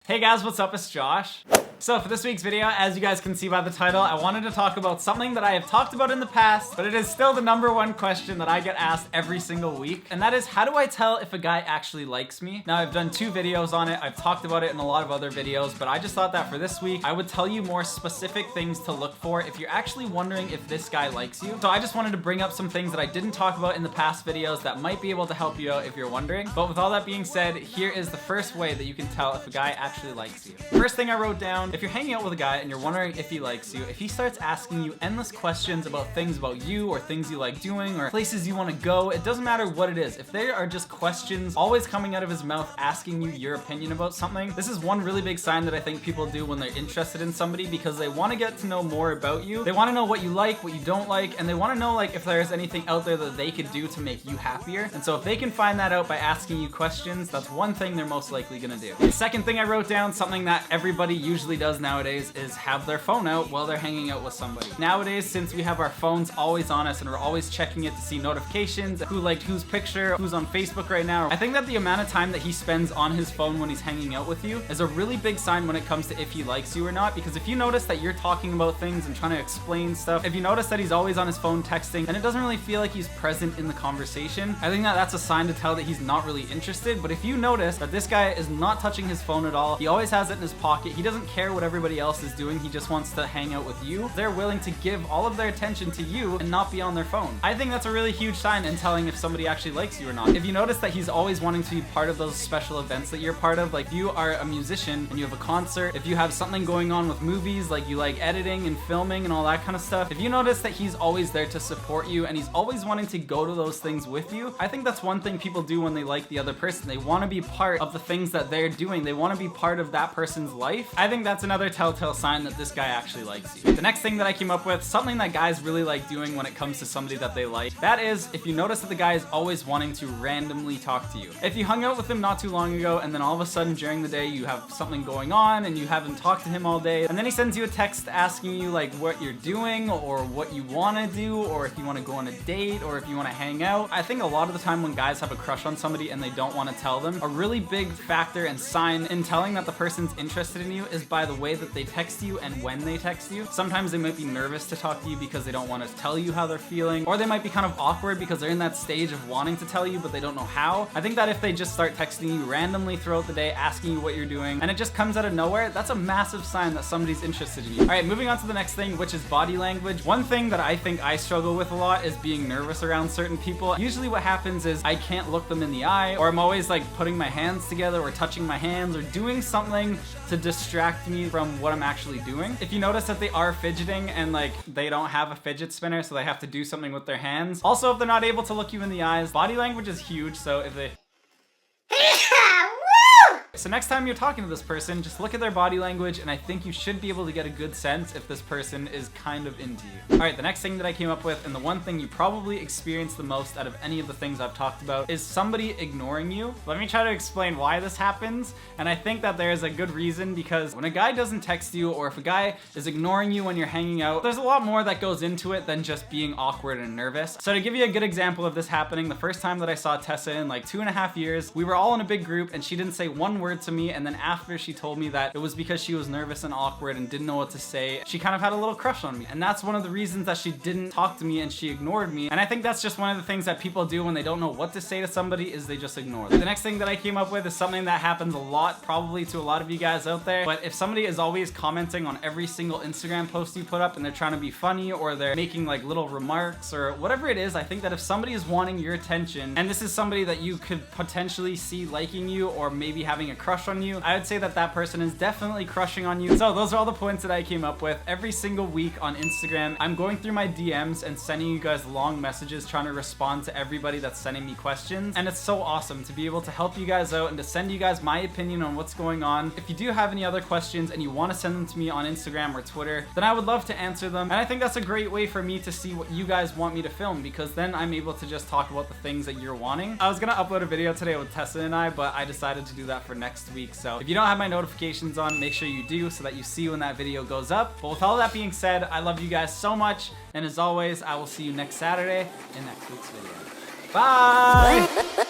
Hey guys, what's up? It's Josh. So for this week's video, as you guys can see by the title, I wanted to talk about something that I have talked about in the past, but it is still the #1 question that I get asked every single week, and that is, how do I tell if a guy actually likes me? Now, I've done 2 videos on it. I've talked about it in a lot of other videos, but I just thought that for this week, I would tell you more specific things to look for if you're actually wondering if this guy likes you. So I just wanted to bring up some things that I didn't talk about in the past videos that might be able to help you out if you're wondering. But with all that being said, here is the first way that you can tell if a guy actually likes you. First thing I wrote down, if you're hanging out with a guy and you're wondering if he likes you, if he starts asking you endless questions about things about you or things you like doing or places you want to go, it doesn't matter what it is. If there are just questions always coming out of his mouth asking you your opinion about something, this is one really big sign that I think people do when they're interested in somebody, because they want to get to know more about you. They want to know what you like, what you don't like, and they want to know like if there's anything out there that they could do to make you happier. And so if they can find that out by asking you questions, that's one thing they're most likely gonna do. The second thing I wrote down, something that everybody usually does nowadays, is have their phone out while they're hanging out with somebody. Nowadays, since we have our phones always on us and we're always checking it to see notifications, who liked whose picture, who's on Facebook right now, I think that the amount of time that he spends on his phone when he's hanging out with you is a really big sign when it comes to if he likes you or not. Because if you notice that you're talking about things and trying to explain stuff, if you notice that he's always on his phone texting and it doesn't really feel like he's present in the conversation, I think that that's a sign to tell that he's not really interested. But if you notice that this guy is not touching his phone at all, he always has it in his pocket, he doesn't care what everybody else is doing, he just wants to hang out with you, they're willing to give all of their attention to you and not be on their phone. I think that's a really huge sign in telling if somebody actually likes you or not. If you notice that he's always wanting to be part of those special events that you're part of, like if you are a musician and you have a concert, if you have something going on with movies, like you like editing and filming and all that kind of stuff, if you notice that he's always there to support you and he's always wanting to go to those things with you, I think that's one thing people do when they like the other person. They want to be part of the things that they're doing. They want to be part of that person's life. I think that's another telltale sign that this guy actually likes you. The next thing that I came up with, something that guys really like doing when it comes to somebody that they like, that is if you notice that the guy is always wanting to randomly talk to you. If you hung out with him not too long ago and then all of a sudden during the day you have something going on and you haven't talked to him all day, and then he sends you a text asking you like what you're doing or what you want to do, or if you want to go on a date, or if you want to hang out. I think a lot of the time when guys have a crush on somebody and they don't want to tell them, a really big factor and sign in telling that the person's interested in you is by the way that they text you and when they text you. Sometimes they might be nervous to talk to you because they don't want to tell you how they're feeling, or they might be kind of awkward because they're in that stage of wanting to tell you but they don't know how. I think that if they just start texting you randomly throughout the day asking you what you're doing and it just comes out of nowhere, that's a massive sign that somebody's interested in you. Alright, moving on to the next thing, which is body language. One thing that I think I struggle with a lot is being nervous around certain people. Usually what happens is I can't look them in the eye, or I'm always like putting my hands together or touching my hands or doing something to distract me from what I'm actually doing. If you notice that they are fidgeting and like they don't have a fidget spinner, so they have to do something with their hands. Also, if they're not able to look you in the eyes, body language is huge, so if they So next time you're talking to this person, just look at their body language, and I think you should be able to get a good sense if this person is kind of into you. Alright, the next thing that I came up with, and the one thing you probably experience the most out of any of the things I've talked about, is somebody ignoring you. Let me try to explain why this happens, and I think that there is a good reason, because when a guy doesn't text you, or if a guy is ignoring you when you're hanging out, there's a lot more that goes into it than just being awkward and nervous. So to give you a good example of this happening, the first time that I saw Tessa in like 2.5 years, we were all in a big group and she didn't say one word to me, and then after she told me that it was because she was nervous and awkward and didn't know what to say, she kind of had a little crush on me. And that's one of the reasons that she didn't talk to me and she ignored me. And I think that's just one of the things that people do when they don't know what to say to somebody, is they just ignore them. The next thing that I came up with is something that happens a lot, probably to a lot of you guys out there, but if somebody is always commenting on every single Instagram post you put up and they're trying to be funny, or they're making like little remarks or whatever it is, I think that if somebody is wanting your attention, and this is somebody that you could potentially see liking you or maybe having a crush on you, I would say that that person is definitely crushing on you. So those are all the points that I came up with. Every single week on Instagram, I'm going through my DMs and sending you guys long messages trying to respond to everybody that's sending me questions. And it's so awesome to be able to help you guys out and to send you guys my opinion on what's going on. If you do have any other questions and you want to send them to me on Instagram or Twitter, then I would love to answer them. And I think that's a great way for me to see what you guys want me to film, because then I'm able to just talk about the things that you're wanting. I was gonna upload a video today with Tessa and I, but I decided to do that for next week. So if you don't have my notifications on, make sure you do so that you see when that video goes up. But with all that being said, I love you guys so much, and as always, I will see you next Saturday in next week's video. Bye!